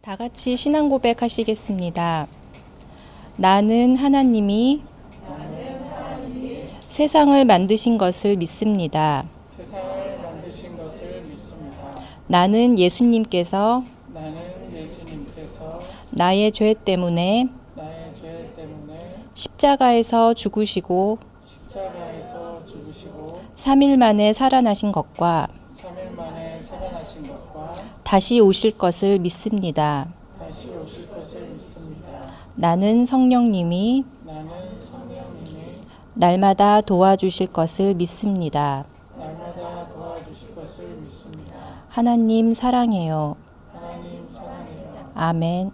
다 같이 신앙 고백하시겠습니다. 나는 하나님이 세상을 만드신 것을 믿습니다. 나는 예수님께서 나의 죄 때문에 십자가에서 죽으시고 3일 만에 살아나신 것과 다시 오실 것을 믿습니다. 나는 성령님이 날마다 도와주실 것을 믿습니다. 하나님 사랑해요. 아멘.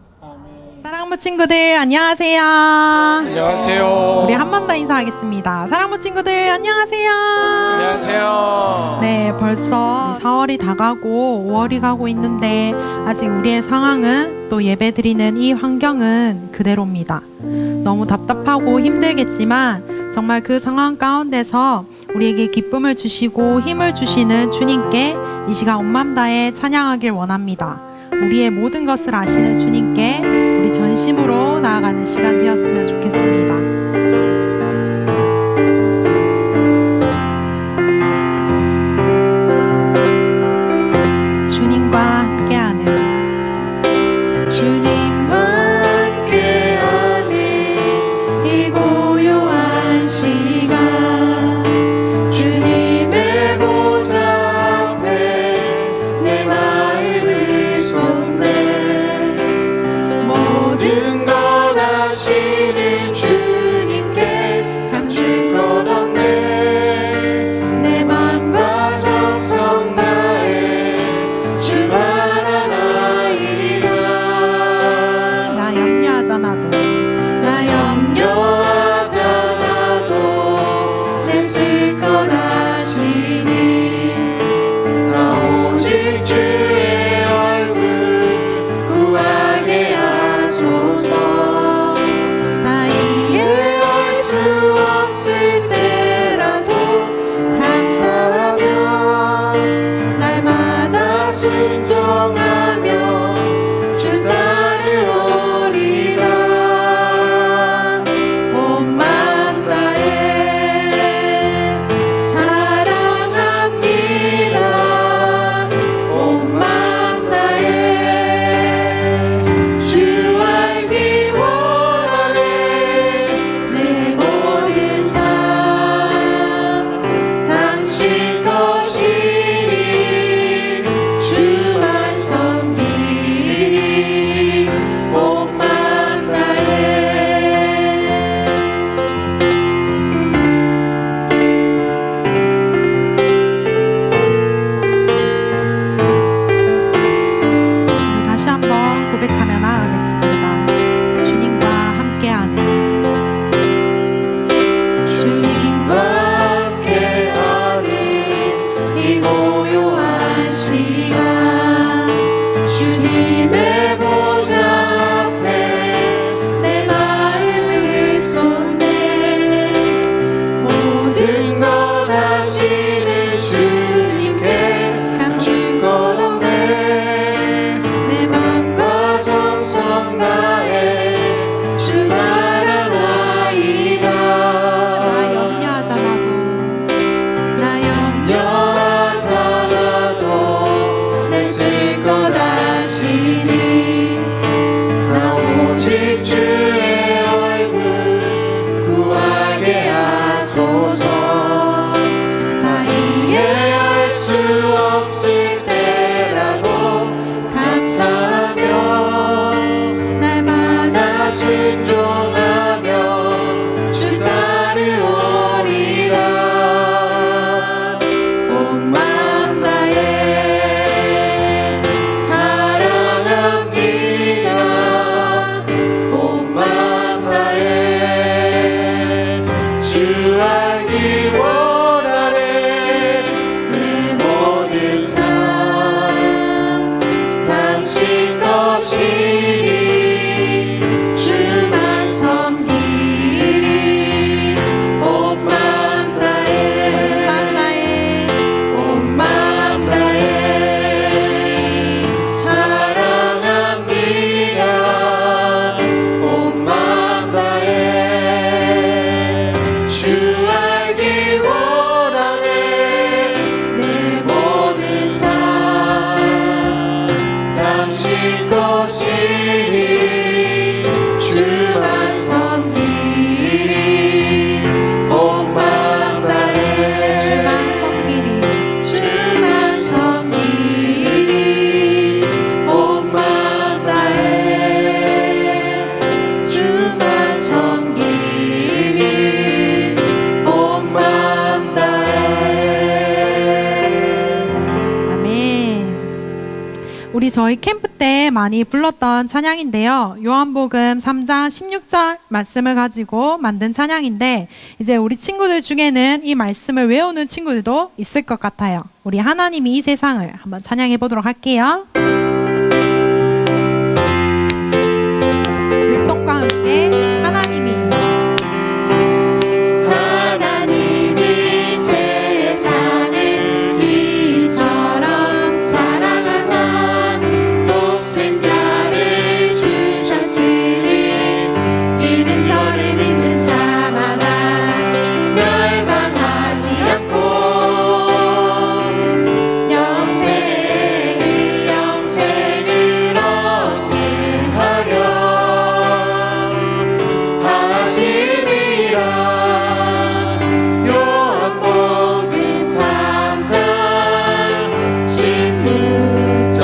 사랑부 친구들 안녕하세요. 안녕하세요. 우리 한 번 더 인사하겠습니다. 사랑부 친구들 안녕하세요. 안녕하세요. 네, 벌써 4월이 다가고 5월이 가고 있는데 아직 우리의 상황은 또 예배드리는 이 환경은 그대로입니다. 너무 답답하고 힘들겠지만 정말 그 상황 가운데서 우리에게 기쁨을 주시고 힘을 주시는 주님께 이 시간 온 마음 다해 찬양하길 원합니다. 우리의 모든 것을 아시는 주님께 우리 전심으로 나아가는 시간 되었으면 좋겠습니다. 주님과 함께하는 이 고요한 시간 주님의 보좌 앞에 내 마음을 쏟네 모든 것 아시는 주님께 감출 것 없네 내 맘과 정성 다해 주 바라나이다 나 염려하잖아도 내 쓸 것 아시니 나 오직 주의 얼굴 구하게 하소서 나 이해할 수 없을 때라도 감사하며 날마다 순종하며 주 따르오리라 온 마음 다해 사랑합니다 온 마음 다해 주 알기 원하네 내 모든 삶 당신 것이니 주만 서 우리 저희 캠프 때 많이 불렀던 찬양인데요. 요한복음 3장 16절 말씀을 가지고 만든 찬양인데 이제 우리 친구들 중에는 이 말씀을 외우는 친구들도 있을 것 같아요. 우리 하나님이 이 세상을 한번 찬양해 보도록 할게요. 율동과 함께 하나님이 세상을 이처럼 사랑하사 독생자를 주셨으니 이는 저를 믿는 자마다 멸망하지 않고 영생을 얻게 하려 하심이라. 요한복음 3장 16절.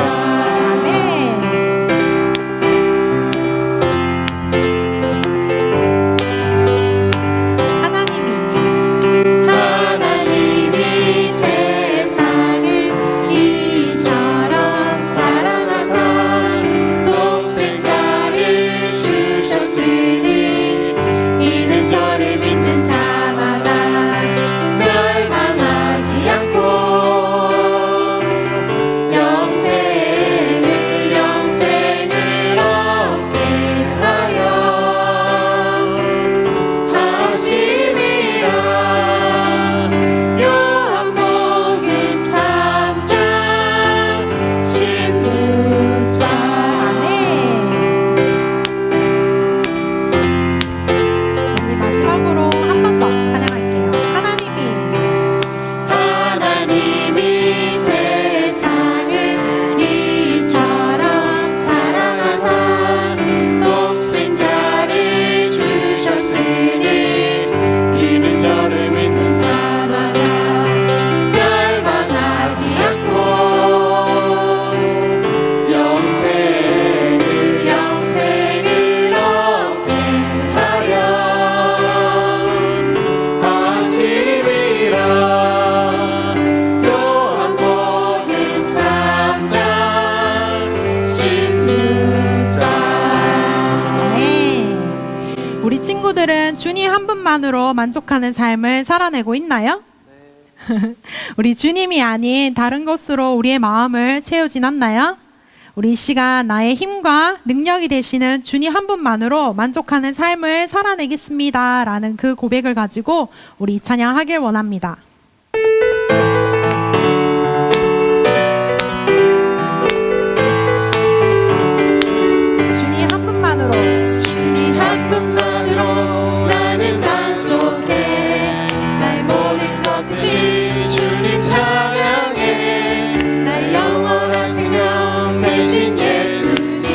하나님이 세상을 이처럼 사랑하사 독생자를 주셨으니 이는 저를 믿는 자마다 멸망하지 않고 영생을 얻게 하려 하심이라. 요한복음 3장 16절. 우리 마지막으로 한 번 더 찬양할게요. 하나님이 세상을 이처럼 사랑하사 독생자를 주셨으니 이는 저를 믿는 자마다 멸망하지 않고 영생을 얻게 하려 하심이라. 요한복음 3장 16절. 네. 우리 친구들은 주님 한 분만으로 만족하는 삶을 살아내고 있나요? 우리 주님이 아닌 다른 것으로 우리의 마음을 채우진 않나요? 우리 이 시간 나의 힘과 능력이 되시는 주님 한 분만으로 만족하는 삶을 살아내겠습니다. 라는 그 고백을 가지고 우리 찬양하길 원합니다. 주님 한 분만으로 주님 한 분만으로 나는 만족해. 나의 모든 것 대신 주님 찬양해. 나의 영원한 생명 대신 예수님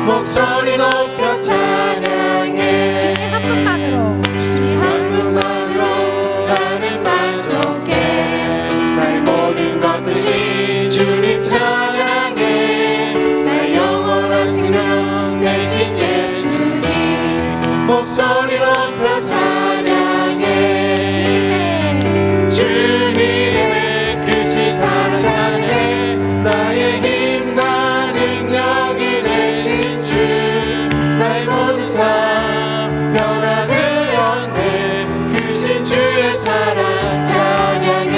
목소리 높여 찬양해. 주님 한 분만으로 주님 한 분만으로 나는 만족해. 나의 모든 것 대신 주님 찬양해. 나의 영원한 생명 대신 예수님 목소리 높여 찬양해. 주님의 크신 사랑 찬양해. 나의 힘과 능력이 되신 주 나의 모든 삶 변화되었네. 크신 주의 사랑 찬양해.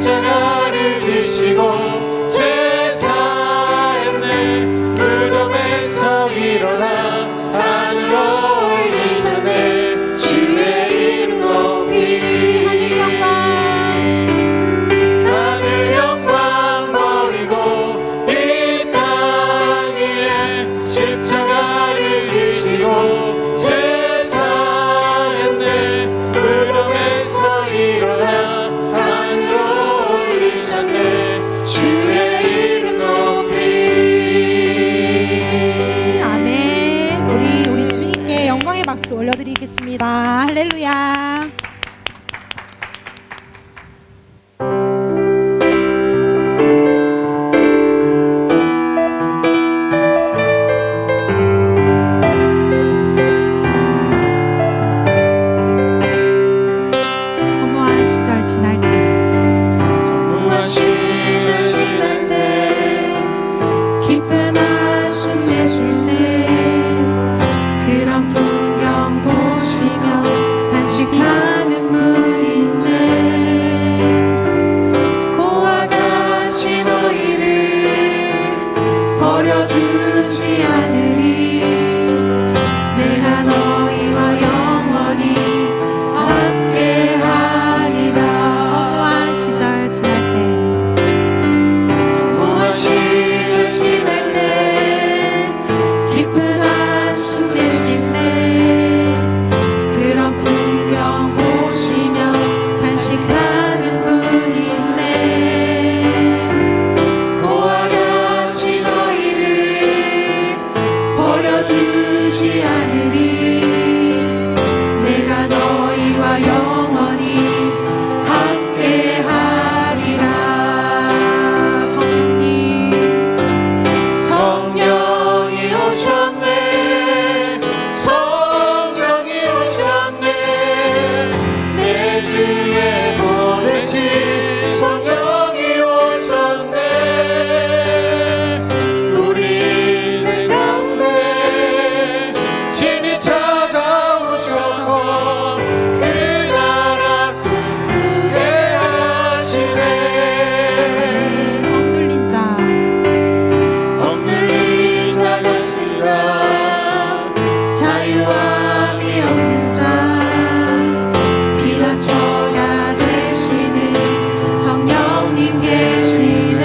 십자가를 지시고 제사했네. 무덤에서 일어나 하늘로 올리셨네. 주의 이름 높이 하늘 영광 버리고 이 땅 위에 십자가를 지시고 제사했네. 무덤에서 일어나 하늘로 올리셨네. 주의 이름 높이. 아멘. 우리 주님께 영광의 박수 올려드리겠습니다. 할렐루야. 허무한 시절 지날 때 무한 시절 지날 때 깊은 한숨 내쉴 때 그런 풍경 보시며 단식하는 무인네. 고와 같이 너희를 버려두지 않으리. 내가 너희와 영원히 함께하리라. 허무한 시절 지날 때 무한 시절 지날 때 깊은 한숨 내쉴 때 그런 풍경 보시며 단식하는 분인데 고와 같이 너희를 버려두지 않으리. 내가 너희와 영원히 함께하리라. 성령님 성령이 오셨네. 성령이 오셨네. 내 주에 보내신 성령이 오셨네. 우리 인생 가운데 친히 찾아오셔서 그 나라 꿈꾸게 하시네. 억눌린 자 억눌린 자 같으다. 자유함이 없는 자 피난처가 되시는 성령님 계시네.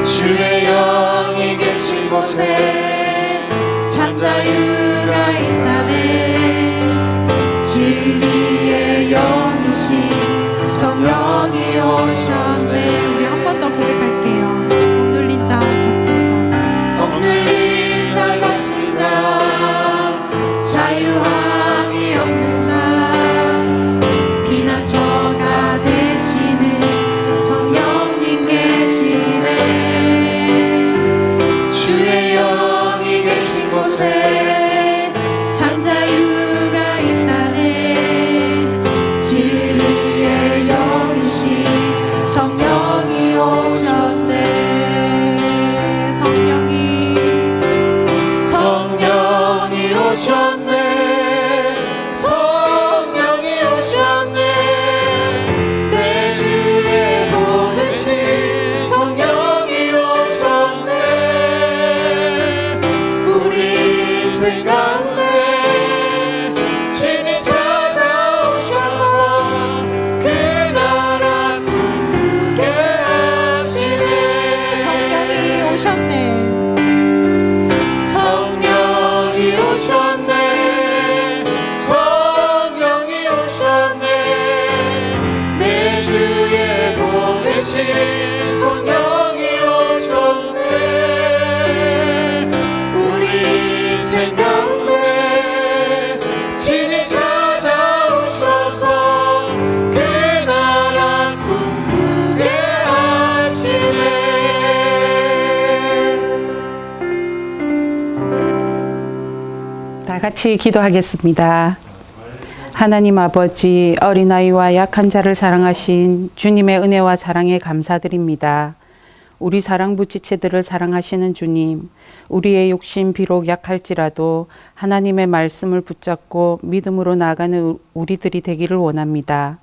주의 영이 계신 곳에 참 자유가 있다네. 진리의 영이신 성령이 오셨네. 우리 한 번 더 고백할게요. 억눌린 자 거친 자 억눌린 자 같으다. 자유함이 없는 자 피난처가 되시는 성령님 계시네. 주의 영이 계신 곳에 참 자유가 있다네. 진리의 영이신 성령이 오셨네. 성령이 오셨네. 성령이 오셨네. 내 주에 보내신 성령이 오셨네. 우리 인생 가운데 친히 찾아오셔서 그 나라 꿈꾸게 하시네. 성령이 오셨네. 성령이 오셨네. 성령이 오셨네. 내 주에 보내신 성령이 오셨네. 우리 인생 가운데 친히 찾아오셔서 그 나라 꿈꾸게 하시네. 다 같이 기도하겠습니다. 하나님 아버지, 어린아이와 약한 자를 사랑하신 주님의 은혜와 사랑에 감사드립니다. 우리 사랑부 지체들을 사랑하시는 주님, 우리의 욕심 비록 약할지라도 하나님의 말씀을 붙잡고 믿음으로 나아가는 우리들이 되기를 원합니다.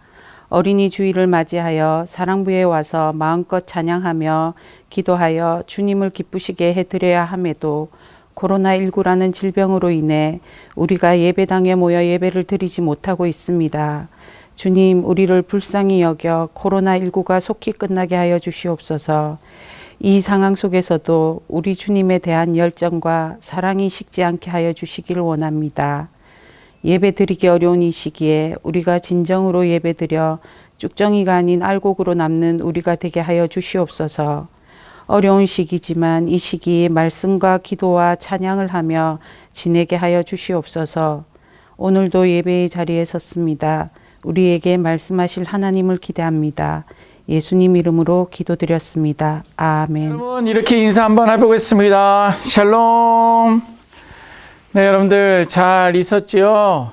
어린이 주일을 맞이하여 사랑부에 와서 마음껏 찬양하며 기도하여 주님을 기쁘시게 해드려야 함에도 코로나19라는 질병으로 인해 우리가 예배당에 모여 예배를 드리지 못하고 있습니다. 주님, 우리를 불쌍히 여겨 코로나19가 속히 끝나게 하여 주시옵소서. 이 상황 속에서도 우리 주님에 대한 열정과 사랑이 식지 않게 하여 주시길 원합니다. 예배 드리기 어려운 이 시기에 우리가 진정으로 예배 드려 쭉정이가 아닌 알곡으로 남는 우리가 되게 하여 주시옵소서. 어려운 시기지만 이 시기에 말씀과 기도와 찬양을 하며 지내게 하여 주시옵소서. 오늘도 예배의 자리에 섰습니다. 우리에게 말씀하실 하나님을 기대합니다. 예수님 이름으로 기도드렸습니다. 아멘. 여러분 이렇게 인사 한번 해보겠습니다. 샬롬. 네, 여러분들 잘 있었지요?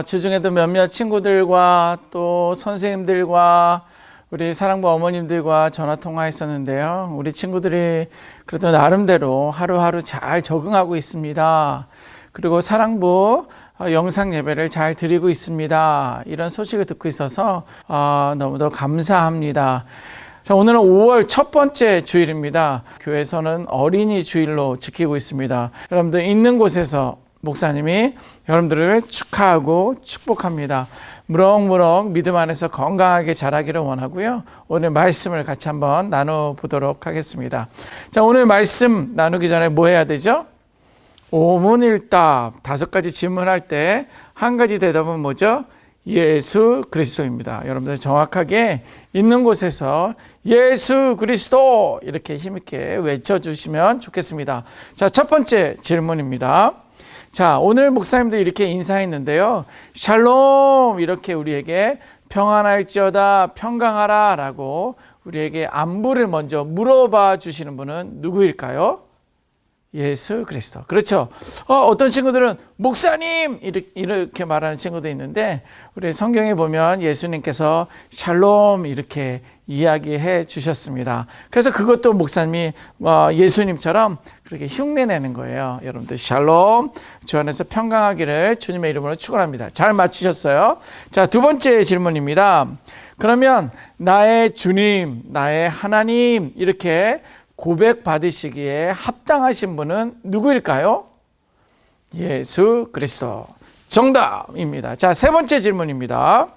주중에도 몇몇 친구들과 또 선생님들과 우리 사랑부 어머님들과 전화 통화했었는데요. 우리 친구들이 그래도 나름대로 하루하루 잘 적응하고 있습니다. 그리고 사랑부 영상 예배를 잘 드리고 있습니다. 이런 소식을 듣고 있어서 너무도 감사합니다. 자, 오늘은 5월 첫 번째 주일입니다. 교회에서는 어린이 주일로 지키고 있습니다. 여러분들 있는 곳에서 목사님이 여러분들을 축하하고 축복합니다. 무럭무럭 믿음 안에서 건강하게 자라기를 원하고요. 오늘 말씀을 같이 한번 나눠보도록 하겠습니다. 자, 오늘 말씀 나누기 전에 뭐 해야 되죠? 오문일답 5가지 질문할 때 한 가지 대답은 뭐죠? 예수 그리스도입니다. 여러분들 정확하게 있는 곳에서 예수 그리스도 이렇게 힘있게 외쳐주시면 좋겠습니다. 자, 첫 번째 질문입니다. 자, 오늘 목사님도 이렇게 인사했는데요. 샬롬 이렇게 우리에게 평안할지어다 평강하라 라고 우리에게 안부를 먼저 물어봐 주시는 분은 누구일까요? 예수 그리스도. 그렇죠. 어떤 친구들은 목사님 이렇게 말하는 친구도 있는데 우리 성경에 보면 예수님께서 샬롬 이렇게 이야기해 주셨습니다. 그래서 그것도 목사님이 예수님처럼 그렇게 흉내내는 거예요. 여러분들 샬롬, 주 안에서 평강하기를 주님의 이름으로 축원합니다. 잘 맞추셨어요. 자, 두 번째 질문입니다. 그러면 나의 주님, 나의 하나님 이렇게 고백 받으시기에 합당하신 분은 누구일까요? 예수 그리스도. 정답입니다. 자, 세 번째 질문입니다.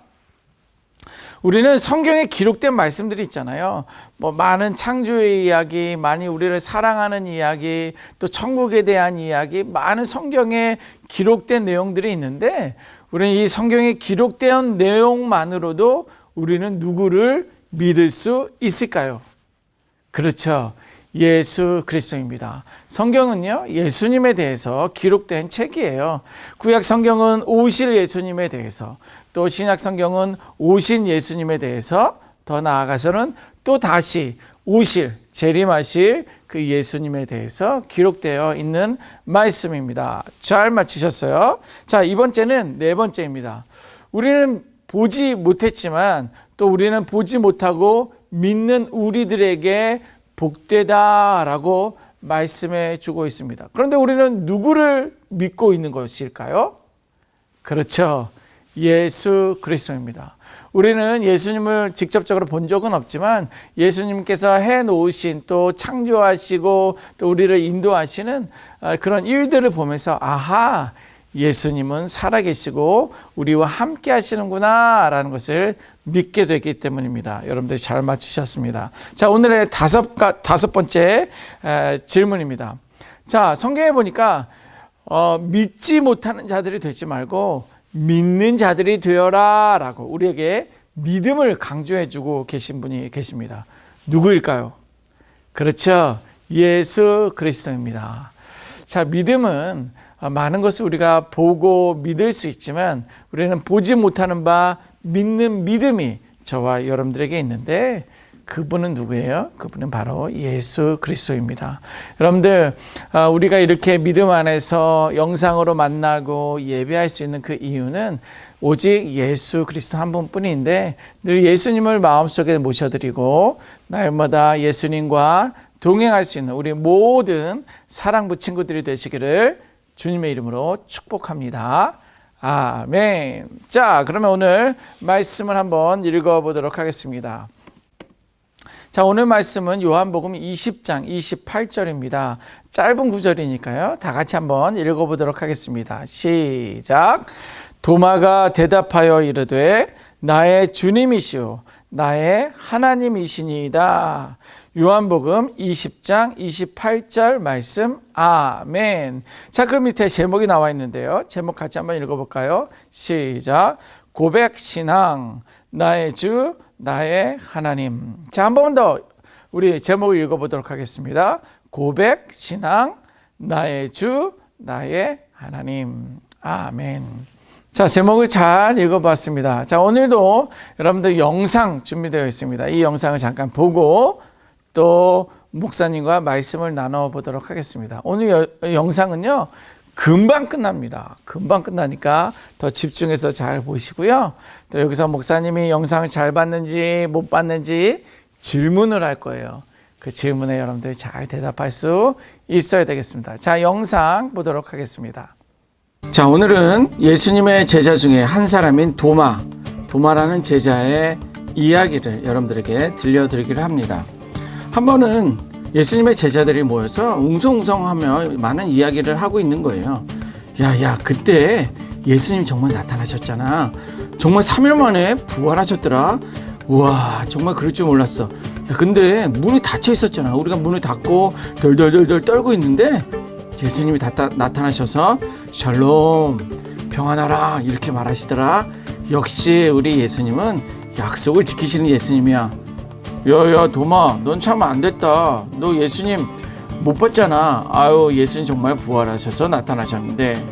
우리는 성경에 기록된 말씀들이 있잖아요. 많은 창조의 이야기, 많이 우리를 사랑하는 이야기, 또 천국에 대한 이야기, 많은 성경에 기록된 내용들이 있는데 우리는 이 성경에 기록된 내용만으로도 우리는 누구를 믿을 수 있을까요? 그렇죠. 예수 그리스도입니다. 성경은요, 예수님에 대해서 기록된 책이에요. 구약 성경은 오실 예수님에 대해서, 또 신약 성경은 오신 예수님에 대해서, 더 나아가서는 또 다시 오실, 재림하실 그 예수님에 대해서 기록되어 있는 말씀입니다. 잘 맞추셨어요. 자, 이번째는 네 번째입니다. 우리는 보지 못했지만 또 우리는 보지 못하고 믿는 우리들에게 복되다라고 말씀해 주고 있습니다. 그런데 우리는 누구를 믿고 있는 것일까요? 그렇죠. 예수 그리스도입니다. 우리는 예수님을 직접적으로 본 적은 없지만 예수님께서 해놓으신 또 창조하시고 또 우리를 인도하시는 그런 일들을 보면서 아하, 예수님은 살아계시고 우리와 함께 하시는구나 라는 것을 믿게 되기 때문입니다. 여러분들 잘 맞추셨습니다. 자, 오늘의 다섯 번째 질문입니다. 자, 성경에 보니까 믿지 못하는 자들이 되지 말고 믿는 자들이 되어라 라고 우리에게 믿음을 강조해 주고 계신 분이 계십니다. 누구일까요? 그렇죠. 예수 그리스도입니다. 자, 믿음은 많은 것을 우리가 보고 믿을 수 있지만 우리는 보지 못하는 바 믿는 믿음이 저와 여러분들에게 있는데 그분은 누구예요? 그분은 바로 예수 그리스도입니다. 여러분들, 우리가 이렇게 믿음 안에서 영상으로 만나고 예배할 수 있는 그 이유는 오직 예수 그리스도 한 분뿐인데 늘 예수님을 마음속에 모셔드리고 날마다 예수님과 동행할 수 있는 우리 모든 사랑부 친구들이 되시기를 주님의 이름으로 축복합니다. 아멘. 자, 그러면 오늘 말씀을 한번 읽어보도록 하겠습니다. 자, 오늘 말씀은 요한복음 20장 28절입니다. 짧은 구절이니까요. 다 같이 한번 읽어보도록 하겠습니다. 시작. 도마가 대답하여 이르되 나의 주님이시오 나의 하나님이시니이다. 요한복음 20장 28절 말씀. 아멘. 자, 그 밑에 제목이 나와 있는데요. 제목 같이 한번 읽어볼까요? 시작. 고백신앙 나의 주 나의 하나님. 자, 한 번 더 우리 제목을 읽어보도록 하겠습니다. 고백신앙 나의 주 나의 하나님. 아멘. 자, 제목을 잘 읽어봤습니다. 자, 오늘도 여러분들 영상 준비되어 있습니다. 이 영상을 잠깐 보고 또 목사님과 말씀을 나눠보도록 하겠습니다. 오늘 영상은요, 금방 끝납니다. 금방 끝나니까 더 집중해서 잘 보시고요. 또 여기서 목사님이 영상을 잘 봤는지 못 봤는지 질문을 할 거예요. 그 질문에 여러분들이 잘 대답할 수 있어야 되겠습니다. 자, 영상 보도록 하겠습니다. 자, 오늘은 예수님의 제자 중에 한 사람인 도마라는 제자의 이야기를 여러분들에게 들려드리기를 합니다. 한 번은 예수님의 제자들이 모여서 웅성웅성하며 많은 이야기를 하고 있는 거예요. 야, 그때 예수님이 정말 나타나셨잖아. 정말 3일 만에 부활하셨더라. 우와, 정말 그럴 줄 몰랐어. 야, 근데 문이 닫혀 있었잖아. 우리가 문을 닫고 덜덜덜덜 떨고 있는데 예수님이 나타나셔서 샬롬, 평안하라 이렇게 말하시더라. 역시 우리 예수님은 약속을 지키시는 예수님이야. 야, 도마, 넌 참 안 됐다. 너 예수님 못 봤잖아. 아유, 예수님 정말 부활하셔서 나타나셨는데.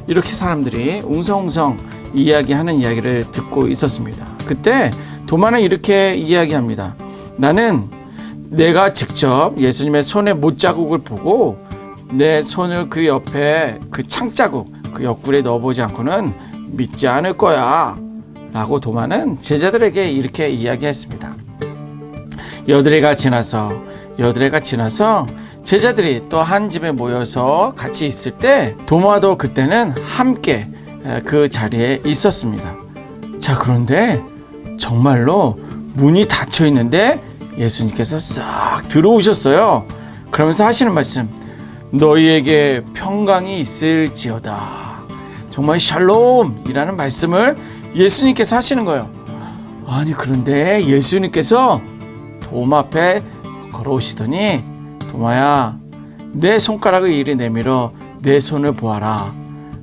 이렇게 사람들이 웅성웅성 이야기하는 이야기를 듣고 있었습니다. 그때 도마는 이렇게 이야기합니다. 나는 내가 직접 예수님의 손의 못자국을 보고 내 손을 그 옆에 그 창자국, 그 옆구리에 넣어보지 않고는 믿지 않을 거야 라고 도마는 제자들에게 이렇게 이야기했습니다. 여드레가 지나서 제자들이 또 한 집에 모여서 같이 있을 때 도마도 그때는 함께 그 자리에 있었습니다. 자, 그런데 정말로 문이 닫혀 있는데 예수님께서 싹 들어오셨어요. 그러면서 하시는 말씀, 너희에게 평강이 있을지어다. 정말 샬롬이라는 말씀을 예수님께서 하시는 거예요. 아니, 그런데 예수님께서 도마 앞에 걸어오시더니, 도마야, 내 손가락을 이리 내밀어 내 손을 보아라.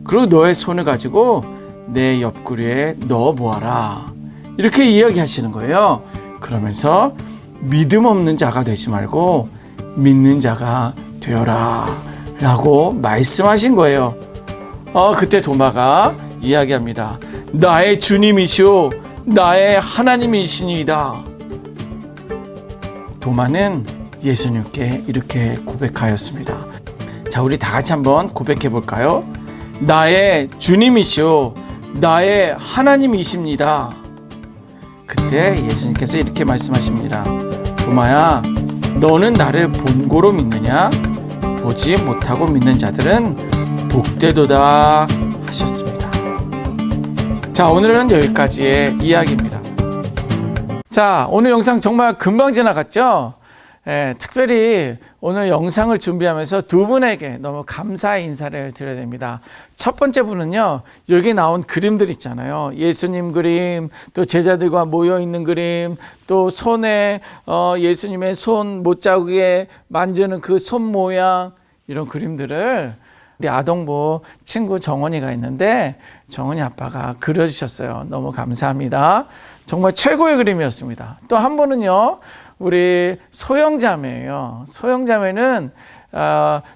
그리고 너의 손을 가지고 내 옆구리에 넣어 보아라. 이렇게 이야기하시는 거예요. 그러면서 믿음 없는 자가 되지 말고 믿는 자가 되어라 라고 말씀하신 거예요. 그때 도마가 이야기합니다. 나의 주님이시오 나의 하나님이시니이다. 도마는 예수님께 이렇게 고백하였습니다. 자, 우리 다 같이 한번 고백해 볼까요? 나의 주님이시오 나의 하나님이십니다. 그때 예수님께서 이렇게 말씀하십니다. 도마야, 너는 나를 본고로 믿느냐? 보지 못하고 믿는 자들은 복되도다 하셨습니다. 자, 오늘은 여기까지의 이야기입니다. 자, 오늘 영상 정말 금방 지나갔죠? 특별히 오늘 영상을 준비하면서 두 분에게 너무 감사의 인사를 드려야 됩니다. 첫 번째 분은요, 여기 나온 그림들 있잖아요. 예수님 그림, 또 제자들과 모여있는 그림, 또 손에 예수님의 손 못자국에 만지는 그 손 모양, 이런 그림들을 우리 아동부 친구 정원이가 있는데 정원이 아빠가 그려주셨어요. 너무 감사합니다. 정말 최고의 그림이었습니다. 또 한 분은요, 우리 소영자매예요. 소영자매는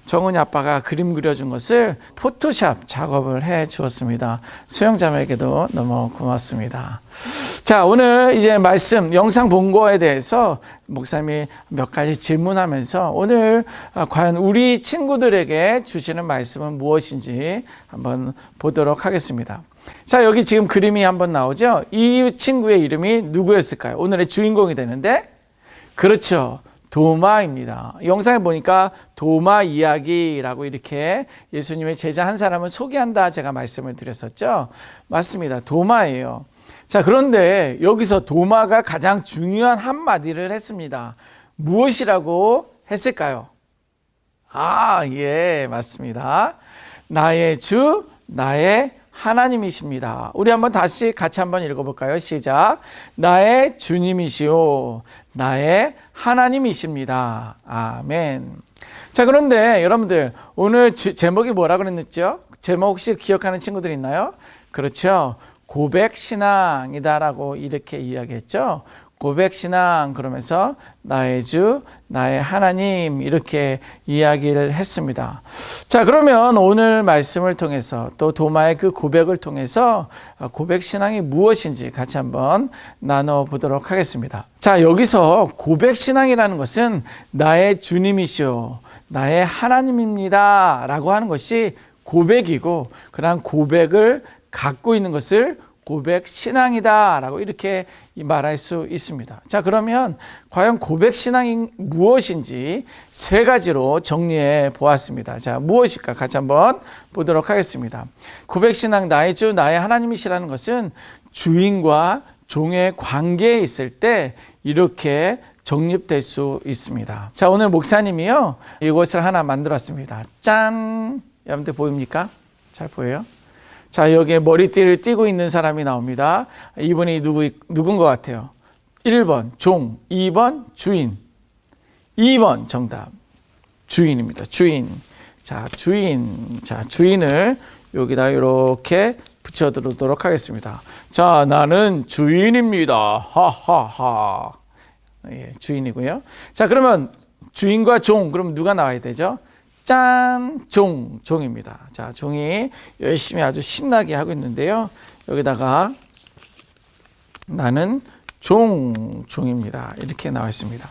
정은이 아빠가 그림 그려준 것을 포토샵 작업을 해 주었습니다. 소영자매에게도 너무 고맙습니다. 자, 오늘 이제 말씀, 영상 본 거에 대해서 목사님이 몇 가지 질문하면서 오늘 과연 우리 친구들에게 주시는 말씀은 무엇인지 한번 보도록 하겠습니다. 자, 여기 지금 그림이 한번 나오죠? 이 친구의 이름이 누구였을까요? 오늘의 주인공이 되는데, 그렇죠. 도마입니다. 영상에 보니까 도마 이야기라고 이렇게 예수님의 제자 한 사람을 소개한다 제가 말씀을 드렸었죠. 맞습니다. 도마예요. 자, 그런데 여기서 도마가 가장 중요한 한마디를 했습니다. 무엇이라고 했을까요? 예, 맞습니다. 나의 주, 나의 하나님이십니다. 우리 한번 다시 같이 한번 읽어볼까요? 시작. 나의 주님이시오, 나의 하나님이십니다. 아멘. 자, 그런데 여러분들 오늘 제목이 뭐라고 그랬죠? 제목 혹시 기억하는 친구들 있나요? 그렇죠. 고백신앙이다라고 이렇게 이야기했죠. 고백신앙 그러면서 나의 주, 나의 하나님 이렇게 이야기를 했습니다. 자, 그러면 오늘 말씀을 통해서 또 도마의 그 고백을 통해서 고백신앙이 무엇인지 같이 한번 나눠보도록 하겠습니다. 자, 여기서 고백신앙이라는 것은 나의 주님이시오, 나의 하나님입니다 라고 하는 것이 고백이고, 그런 고백을 갖고 있는 것을 고백신앙이다 라고 이렇게 말할 수 있습니다. 자, 그러면 과연 고백신앙이 무엇인지 세 가지로 정리해 보았습니다. 자, 무엇일까 같이 한번 보도록 하겠습니다. 고백신앙, 나의 주, 나의 하나님이시라는 것은 주인과 종의 관계에 있을 때 이렇게 정립될 수 있습니다. 자, 오늘 목사님이요, 이것을 하나 만들었습니다. 짠! 여러분들 보입니까? 잘 보여요? 자, 여기에 머리띠를 띠고 있는 사람이 나옵니다. 이분이 누군 것 같아요? 1번 종, 2번 주인, 2번 정답 주인입니다. 주인. 자, 주인을 여기다 이렇게 붙여두도록 하겠습니다. 자, 나는 주인입니다. 하하하. 예, 주인이고요. 자, 그러면 주인과 종, 그럼 누가 나와야 되죠? 짠! 종입니다. 자, 종이 열심히 아주 신나게 하고 있는데요. 여기다가 나는 종입니다. 이렇게 나와 있습니다.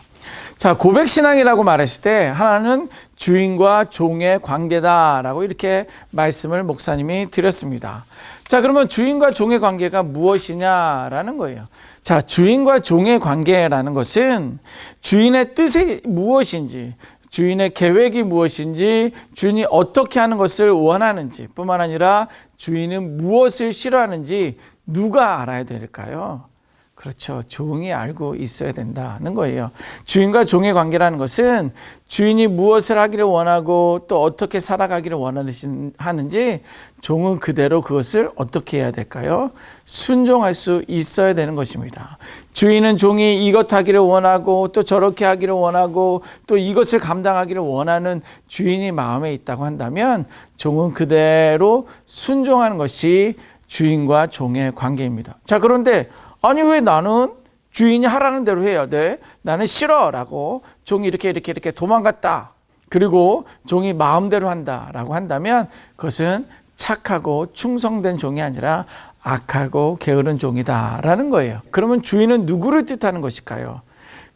자, 고백신앙이라고 말했을 때 하나는 주인과 종의 관계다라고 이렇게 말씀을 목사님이 드렸습니다. 자, 그러면 주인과 종의 관계가 무엇이냐라는 거예요. 자, 주인과 종의 관계라는 것은 주인의 뜻이 무엇인지, 주인의 계획이 무엇인지, 주인이 어떻게 하는 것을 원하는지 뿐만 아니라 주인은 무엇을 싫어하는지 누가 알아야 될까요? 그렇죠. 종이 알고 있어야 된다는 거예요. 주인과 종의 관계라는 것은 주인이 무엇을 하기를 원하고 또 어떻게 살아가기를 원하는지 종은 그대로 그것을 어떻게 해야 될까요? 순종할 수 있어야 되는 것입니다. 주인은 종이 이것 하기를 원하고 또 저렇게 하기를 원하고 또 이것을 감당하기를 원하는 주인이 마음에 있다고 한다면 종은 그대로 순종하는 것이 주인과 종의 관계입니다. 자, 그런데 아니 왜 나는 주인이 하라는 대로 해야 돼? 나는 싫어라고 종이 이렇게 도망갔다. 그리고 종이 마음대로 한다라고 한다면 그것은 착하고 충성된 종이 아니라 악하고 게으른 종이다라는 거예요. 그러면 주인은 누구를 뜻하는 것일까요?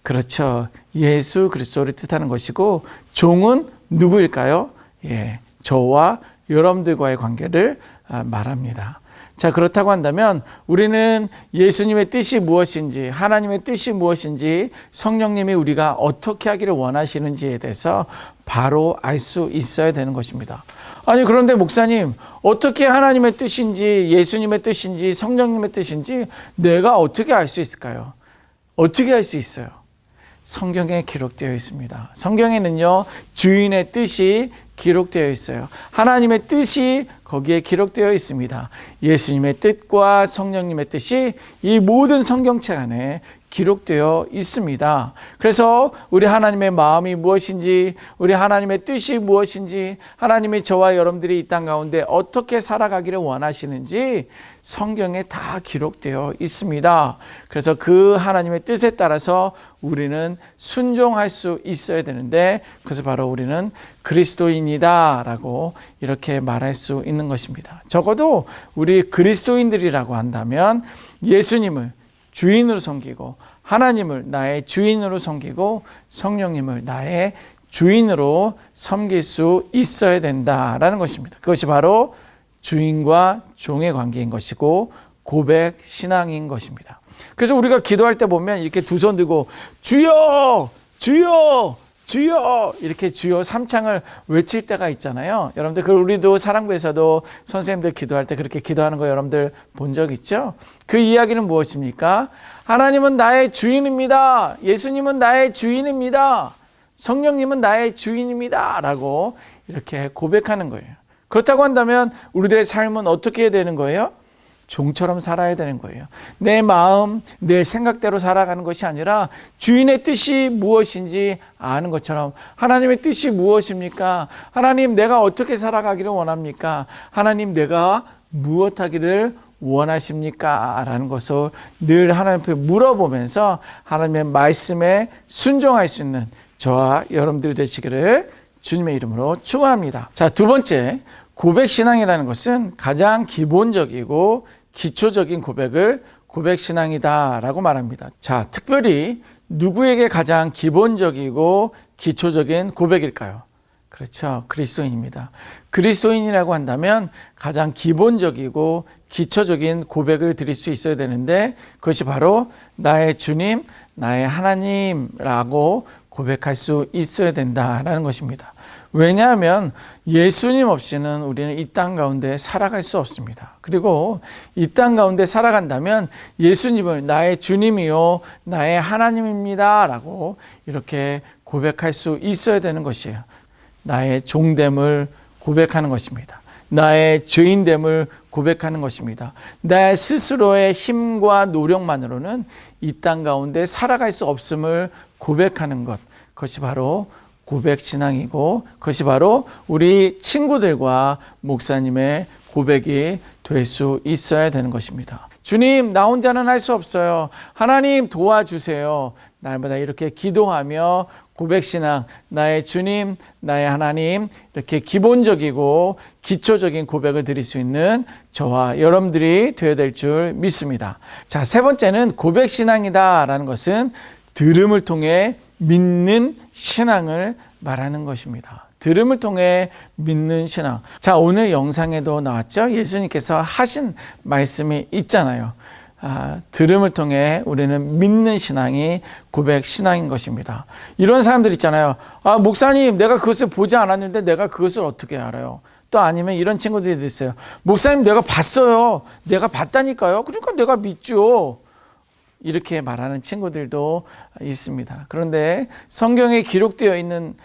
그렇죠. 예수 그리스도를 뜻하는 것이고 종은 누구일까요? 예, 저와 여러분들과의 관계를 말합니다. 자, 그렇다고 한다면 우리는 예수님의 뜻이 무엇인지, 하나님의 뜻이 무엇인지, 성령님이 우리가 어떻게 하기를 원하시는지에 대해서 바로 알 수 있어야 되는 것입니다. 아니, 그런데 목사님, 어떻게 하나님의 뜻인지, 예수님의 뜻인지, 성령님의 뜻인지 내가 어떻게 알 수 있을까요? 어떻게 알 수 있어요? 성경에 기록되어 있습니다. 성경에는요, 주인의 뜻이 기록되어 있어요. 하나님의 뜻이 거기에 기록되어 있습니다. 예수님의 뜻과 성령님의 뜻이 이 모든 성경책 안에 기록되어 있습니다. 그래서 우리 하나님의 마음이 무엇인지, 우리 하나님의 뜻이 무엇인지, 하나님이 저와 여러분들이 이 땅 가운데 어떻게 살아가기를 원하시는지 성경에 다 기록되어 있습니다. 그래서 그 하나님의 뜻에 따라서 우리는 순종할 수 있어야 되는데 그래서 바로 우리는 그리스도인이다 라고 이렇게 말할 수 있는 것입니다. 적어도 우리 그리스도인들이라고 한다면 예수님을 주인으로 섬기고 하나님을 나의 주인으로 섬기고 성령님을 나의 주인으로 섬길 수 있어야 된다라는 것입니다. 그것이 바로 주인과 종의 관계인 것이고 고백 신앙인 것입니다. 그래서 우리가 기도할 때 보면 이렇게 두 손 들고 주여 주여 주여 이렇게 주여 삼창을 외칠 때가 있잖아요. 여러분들 그 우리도 사랑부에서도 선생님들 기도할 때 그렇게 기도하는 거 여러분들 본 적 있죠? 그 이야기는 무엇입니까? 하나님은 나의 주인입니다. 예수님은 나의 주인입니다. 성령님은 나의 주인입니다. 라고 이렇게 고백하는 거예요. 그렇다고 한다면 우리들의 삶은 어떻게 해야 되는 거예요? 종처럼 살아야 되는 거예요. 내 마음, 내 생각대로 살아가는 것이 아니라 주인의 뜻이 무엇인지 아는 것처럼 하나님의 뜻이 무엇입니까? 하나님 내가 어떻게 살아가기를 원합니까? 하나님 내가 무엇하기를 원하십니까? 라는 것을 늘 하나님 앞에 물어보면서 하나님의 말씀에 순종할 수 있는 저와 여러분들이 되시기를 주님의 이름으로 축원합니다. 자, 두 번째, 고백신앙이라는 것은 가장 기본적이고 기초적인 고백을 고백신앙이다라고 말합니다. 자, 특별히 누구에게 가장 기본적이고 기초적인 고백일까요? 그렇죠. 그리스도인입니다. 그리스도인이라고 한다면 가장 기본적이고 기초적인 고백을 드릴 수 있어야 되는데 그것이 바로 나의 주님, 나의 하나님라고 고백할 수 있어야 된다라는 것입니다. 왜냐하면 예수님 없이는 우리는 이 땅 가운데 살아갈 수 없습니다. 그리고 이 땅 가운데 살아간다면 예수님을 나의 주님이요 나의 하나님입니다 라고 이렇게 고백할 수 있어야 되는 것이에요. 나의 종됨을 고백하는 것입니다. 나의 죄인됨을 고백하는 것입니다. 내 스스로의 힘과 노력만으로는 이 땅 가운데 살아갈 수 없음을 고백하는 것, 그것이 바로 고백신앙이고 그것이 바로 우리 친구들과 목사님의 고백이 될 수 있어야 되는 것입니다. 주님, 나 혼자는 할 수 없어요. 하나님 도와주세요. 날마다 이렇게 기도하며 고백신앙, 나의 주님, 나의 하나님, 이렇게 기본적이고 기초적인 고백을 드릴 수 있는 저와 여러분들이 되어야 될 줄 믿습니다. 자, 세 번째는 고백신앙이다라는 것은 들음을 통해 믿는 신앙을 말하는 것입니다. 들음을 통해 믿는 신앙. 자, 오늘 영상에도 나왔죠? 예수님께서 하신 말씀이 있잖아요. 들음을 통해 우리는 믿는 신앙이 고백 신앙인 것입니다. 이런 사람들 있잖아요. 목사님, 내가 그것을 보지 않았는데 내가 그것을 어떻게 알아요? 또 아니면 이런 친구들이 있어요. 목사님, 내가 봤어요. 내가 봤다니까요. 그러니까 내가 믿죠. 이렇게 말하는 친구들도 있습니다. 그런데 성경에 기록되어 있는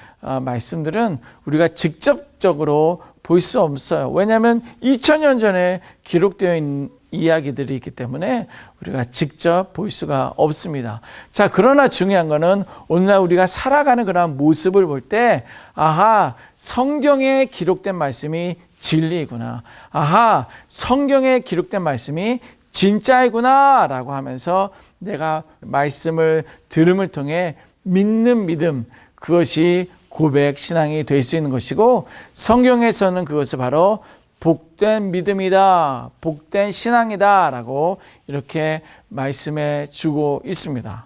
말씀들은 우리가 직접적으로 볼 수 없어요. 왜냐하면 2000년 전에 기록되어 있는 이야기들이 있기 때문에 우리가 직접 볼 수가 없습니다. 자, 그러나 중요한 거는 오늘날 우리가 살아가는 그런 모습을 볼 때 아하, 성경에 기록된 말씀이 진리이구나. 아하, 성경에 기록된 말씀이 진짜이구나 라고 하면서 내가 말씀을 들음을 통해 믿는 믿음, 그것이 고백 신앙이 될 수 있는 것이고 성경에서는 그것을 바로 복된 믿음이다, 복된 신앙이다 라고 이렇게 말씀해 주고 있습니다.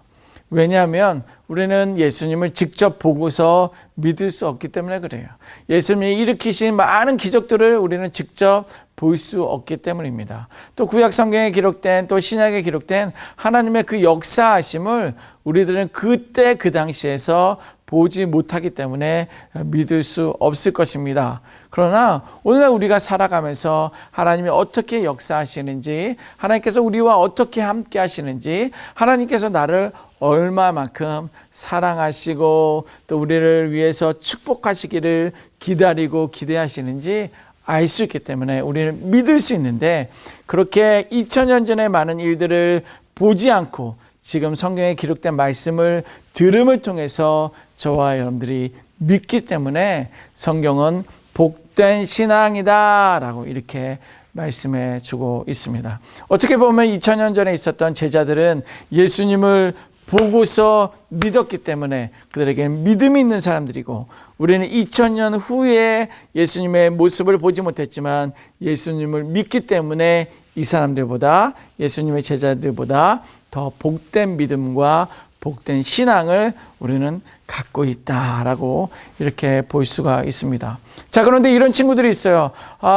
왜냐하면 우리는 예수님을 직접 보고서 믿을 수 없기 때문에 그래요. 예수님이 일으키신 많은 기적들을 우리는 직접 볼 수 없기 때문입니다. 또 구약 성경에 기록된 또 신약에 기록된 하나님의 그 역사하심을 우리들은 그때 그 당시에서 보지 못하기 때문에 믿을 수 없을 것입니다. 그러나 오늘날 우리가 살아가면서 하나님이 어떻게 역사하시는지, 하나님께서 우리와 어떻게 함께 하시는지, 하나님께서 나를 얼마만큼 사랑하시고 또 우리를 위해서 축복하시기를 기다리고 기대하시는지 알 수 있기 때문에 우리는 믿을 수 있는데, 그렇게 2000년 전에 많은 일들을 보지 않고 지금 성경에 기록된 말씀을 들음을 통해서 저와 여러분들이 믿기 때문에 성경은 복된 신앙이다 라고 이렇게 말씀해 주고 있습니다. 어떻게 보면 2000년 전에 있었던 제자들은 예수님을 보고서 믿었기 때문에 그들에게는 믿음이 있는 사람들이고, 우리는 2000년 후에 예수님의 모습을 보지 못했지만 예수님을 믿기 때문에 이 사람들보다, 예수님의 제자들보다 더 복된 믿음과 복된 신앙을 우리는 갖고 있다라고 이렇게 볼 수가 있습니다. 자, 그런데 이런 친구들이 있어요.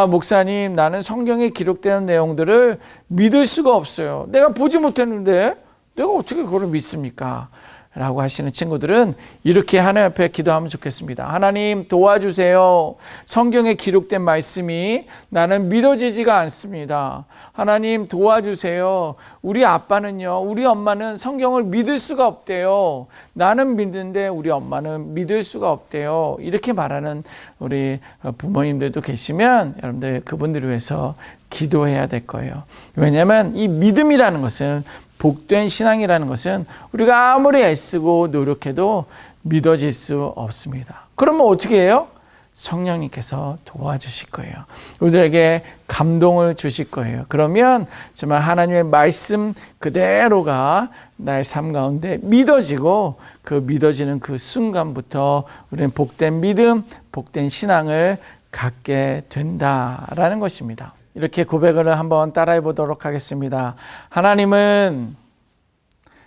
목사님, 나는 성경에 기록되는 내용들을 믿을 수가 없어요. 내가 보지 못했는데 내가 어떻게 그걸 믿습니까? 라고 하시는 친구들은 이렇게 하나님 앞에 기도하면 좋겠습니다. 하나님 도와주세요. 성경에 기록된 말씀이 나는 믿어지지가 않습니다. 하나님 도와주세요. 우리 아빠는요, 우리 엄마는 성경을 믿을 수가 없대요. 나는 믿는데 우리 엄마는 믿을 수가 없대요. 이렇게 말하는 우리 부모님들도 계시면 여러분들 그분들을 위해서 기도해야 될 거예요. 왜냐하면 이 믿음이라는 것은, 복된 신앙이라는 것은 우리가 아무리 애쓰고 노력해도 믿어질 수 없습니다. 그러면 어떻게 해요? 성령님께서 도와주실 거예요. 우리들에게 감동을 주실 거예요. 그러면 정말 하나님의 말씀 그대로가 나의 삶 가운데 믿어지고, 그 믿어지는 그 순간부터 우리는 복된 믿음, 복된 신앙을 갖게 된다라는 것입니다. 이렇게 고백을 한번 따라해 보도록 하겠습니다. 하나님은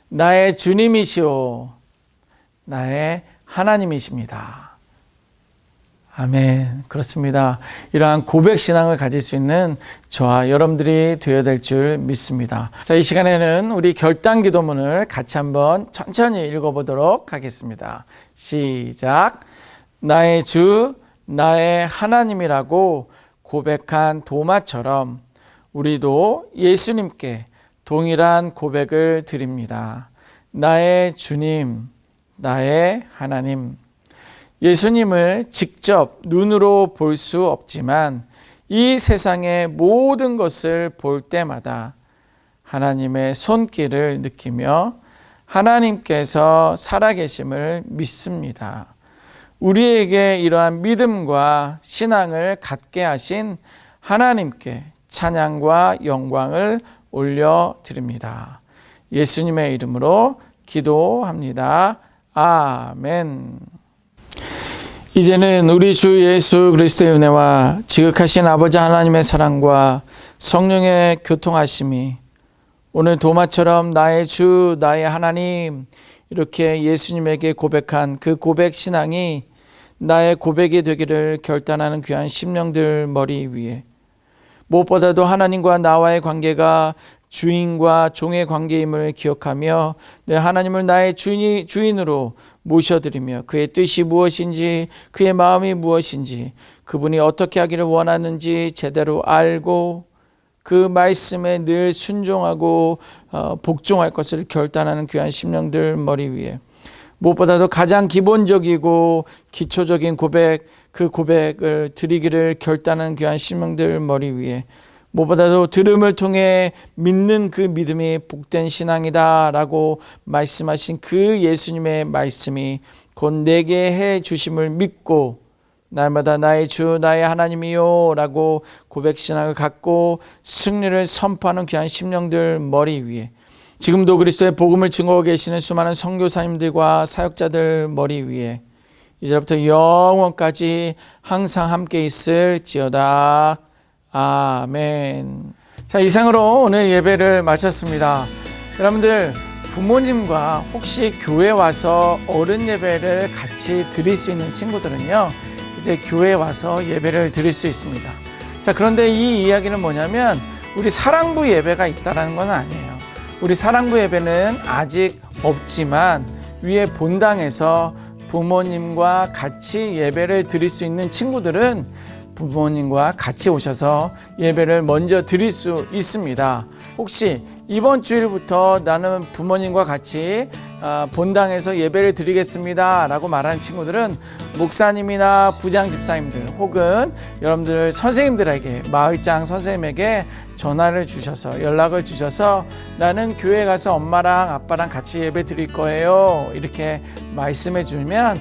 나의 주님이시오, 나의 하나님이십니다. 아멘. 그렇습니다. 이러한 고백 신앙을 가질 수 있는 저와 여러분들이 되어야 될 줄 믿습니다. 자, 이 시간에는 우리 결단 기도문을 같이 한번 천천히 읽어보도록 하겠습니다. 시작. 나의 주, 나의 하나님이라고 고백한 도마처럼 우리도 예수님께 동일한 고백을 드립니다. 나의 주님, 나의 하나님. 예수님을 직접 눈으로 볼 수 없지만 이 세상의 모든 것을 볼 때마다 하나님의 손길을 느끼며 하나님께서 살아계심을 믿습니다. 우리에게 이러한 믿음과 신앙을 갖게 하신 하나님께 찬양과 영광을 올려드립니다. 예수님의 이름으로 기도합니다. 아멘. 이제는 우리 주 예수 그리스도의 은혜와 지극하신 아버지 하나님의 사랑과 성령의 교통하심이 오늘 도마처럼 나의 주, 나의 하나님, 이렇게 예수님에게 고백한 그 고백 신앙이 나의 고백이 되기를 결단하는 귀한 심령들 머리 위에, 무엇보다도 하나님과 나와의 관계가 주인과 종의 관계임을 기억하며 내 하나님을 나의 주인으로 모셔드리며 그의 뜻이 무엇인지, 그의 마음이 무엇인지, 그분이 어떻게 하기를 원하는지 제대로 알고 그 말씀에 늘 순종하고 복종할 것을 결단하는 귀한 심령들 머리 위에, 무엇보다도 가장 기본적이고 기초적인 고백, 그 고백을 드리기를 결단하는 귀한 심령들 머리 위에, 무엇보다도 들음을 통해 믿는 그 믿음이 복된 신앙이다 라고 말씀하신 그 예수님의 말씀이 곧 내게 해 주심을 믿고 날마다 나의 주, 나의 하나님이요 라고 고백신앙을 갖고 승리를 선포하는 귀한 심령들 머리 위에, 지금도 그리스도의 복음을 증거하고 계시는 수많은 선교사님들과 사역자들 머리 위에 이제부터 영원까지 항상 함께 있을지어다. 아멘. 자, 이상으로 오늘 예배를 마쳤습니다. 여러분들, 부모님과 혹시 교회 와서 어른 예배를 같이 드릴 수 있는 친구들은요, 이제 교회에 와서 예배를 드릴 수 있습니다. 자, 그런데 이 이야기는 뭐냐면 우리 사랑부 예배가 있다는 건 아니에요. 우리 사랑부 예배는 아직 없지만 위에 본당에서 부모님과 같이 예배를 드릴 수 있는 친구들은 부모님과 같이 오셔서 예배를 먼저 드릴 수 있습니다. 혹시 이번 주일부터 나는 부모님과 같이 본당에서 예배를 드리겠습니다 라고 말하는 친구들은 목사님이나 부장 집사님들 혹은 여러분들 선생님들에게, 마을장 선생님에게 전화를 주셔서, 연락을 주셔서 나는 교회 가서 엄마랑 아빠랑 같이 예배 드릴 거예요 이렇게 말씀해 주면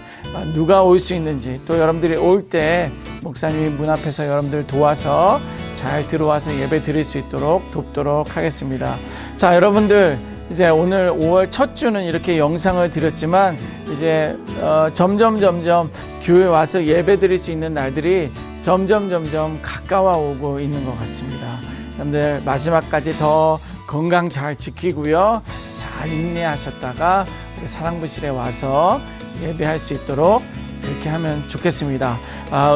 누가 올 수 있는지, 또 여러분들이 올 때 목사님이 문 앞에서 여러분들 도와서 잘 들어와서 예배 드릴 수 있도록 돕도록 하겠습니다. 자, 여러분들, 이제 오늘 5월 첫 주는 이렇게 영상을 드렸지만 이제 점점 교회 와서 예배 드릴 수 있는 날들이 점점 가까워 오고 있는 것 같습니다. 여러분들 마지막까지 더 건강 잘 지키고요, 잘 인내하셨다가 우리 사랑부실에 와서 예배할 수 있도록 그렇게 하면 좋겠습니다.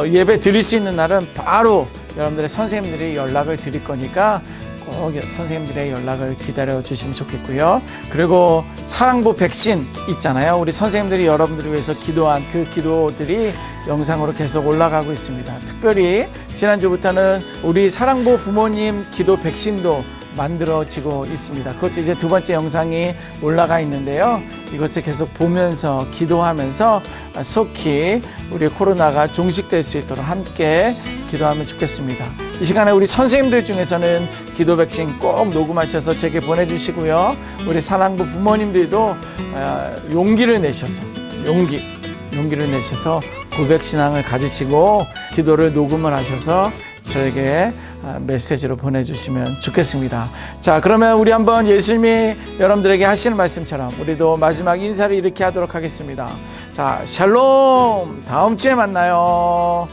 예배 드릴 수 있는 날은 바로 여러분들의 선생님들이 연락을 드릴 거니까 꼭 선생님들의 연락을 기다려 주시면 좋겠고요. 그리고 사랑부 백신 있잖아요. 우리 선생님들이 여러분들을 위해서 기도한 그 기도들이 영상으로 계속 올라가고 있습니다. 특별히 지난주부터는 우리 사랑부 부모님 기도 백신도 만들어지고 있습니다. 그것도 이제 두 번째 영상이 올라가 있는데요. 이것을 계속 보면서 기도하면서 속히 우리 코로나가 종식될 수 있도록 함께 기도하면 좋겠습니다. 이 시간에 우리 선생님들 중에서는 기도 백신 꼭 녹음하셔서 제게 보내주시고요. 우리 사랑부 부모님들도 용기를 내셔서 용기를 내셔서 고백신앙을 가지시고 기도를 녹음을 하셔서 저에게 메시지로 보내주시면 좋겠습니다. 자, 그러면 우리 한번 예수님이 여러분들에게 하시는 말씀처럼 우리도 마지막 인사를 이렇게 하도록 하겠습니다. 자, 샬롬. 다음 주에 만나요.